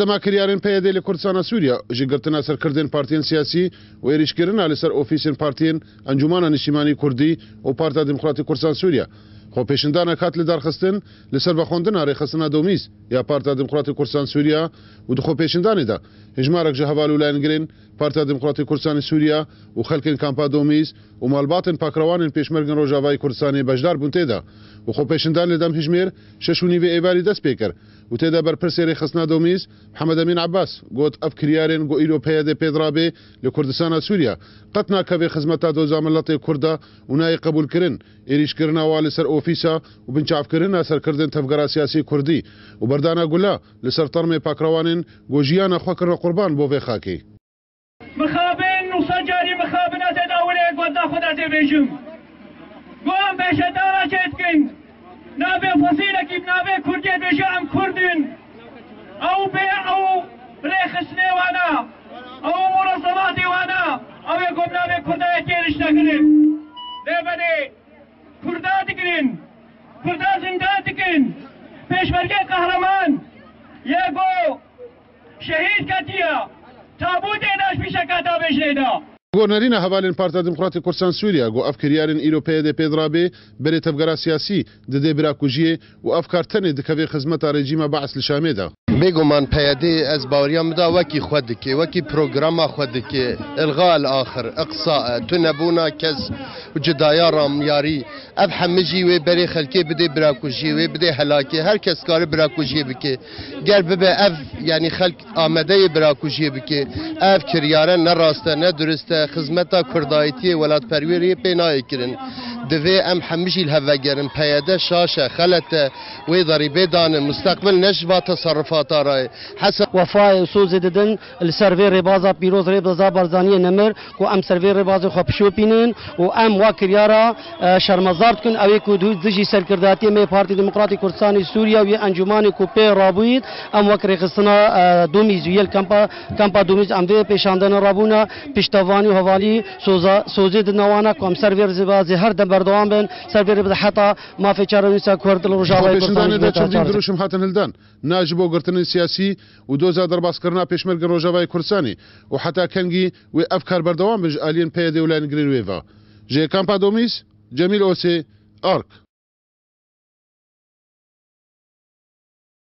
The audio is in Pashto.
بردما کریارن پیاده لکردستان سوریا جگرتنا سرکردن پارتیان سیاسی و ایریشکرنا لسر اوفیسین پارتیان انجمن نیشتیمانی کردی و پارتا دموکراتی کردستان سوریا خو پیشندانه کات لدرخستن لسر بخوندن آریخستنا دومیز یا پارتا دموکراتی کردستان سوریا و دخو پیشندانه دا هجمارک جهوالو لاینگرین پارتا دموکراتی کردستان سوریا و خلکن کامپا دومیز و مالباتن پاکروانن پیشمرگن روجاوای کردستانی بجدار بونته دا و خو پیشندان لدم هجمیر ششونی و ایواری دست پیکر و تدا بر پرسری خصنا دومیز محمد امین عباس گوت اف کریارن گو ایرو پیاده پیدرابه لکردستان سوریا قطنا کبی خدمتا دو زاملت کردا و نای قبول کرن ایریش کرنا و لسر اوفیسا و بنچاف کرنا سر کردن تفگرا سیاسی کردی و بردانا گلا لسر ترم پاکروانن گو جیانا خوا کرنا قربان بو خاکی مخابن و سجاری مخابن از داوله گودا خود از بیجم گوام بشدارا چتکن نابه فصیله کی نابه کردی بجام کردین او به او رخصنه وانا او منظماتی وانا او یکم نابه کردای تیرش نکنیم لیبنی کردا دکرین کردا زنده دکن پیشمرگه قهرمان یکو شهید کتیا تابوت ایناش پیشه کتا بجنیدا گورنرین حوالین پارتا دموکراتی کردستان سوریا گو افکریارن ایرو پیاده پیدرابه بری تفگرا سیاسی دده براکوژیه و افکارتنه دکوی خدمت رژیم بعث لشامه دا بگومان پیاده از باوریام دا وکی خود که وکی پروگرام خود که الغاء الاخر اقصاء تنبونا کس و جدایا رامیاری اف همجی و بری خلکی بده براکوژی و بده هلاکی هر کس کار براکوژی بکه گر ببه اف یعنی خلق آمده براکوژی بکه اف کریارن نه راسته نه درسته خدمتا کردایتی ولات پروری پینای کرن دوی ام همجی الهوگرن پیاده شاشه خلت و ضریبه دان مستقبل نشوا تصرفات رای حسب وفای سوز ددن السرور ربازا پیروز ربازا برزانی نمر کو ام سرور رباز خو پشوپینن و ام واکریارا شرمزارت کن اوی کو دجی سرکرداتی می پارتی دموکراتی کردستان سوریا و انجمن کوپی رابوید ام وکری خصنا دومیز ویل کمپا دومیز ام وی پیشاندن رابونا پشتوانی حوالی سوزید نوانا کو ام سرور رباز هر دم بردوام بن سرور رباز حتا ما فچار نسا کرد روجاوی کردستان دروشم هاتن هلدان ناجبو گرتن سیاسی و دوزا درباس کرنا پیشمرگ روجاوی کردستانی و حتی کنگی و افکار بردوام بج آلین پیاده ولان گرین ویفا جه کامپا دومیز جمیل اوسی آرک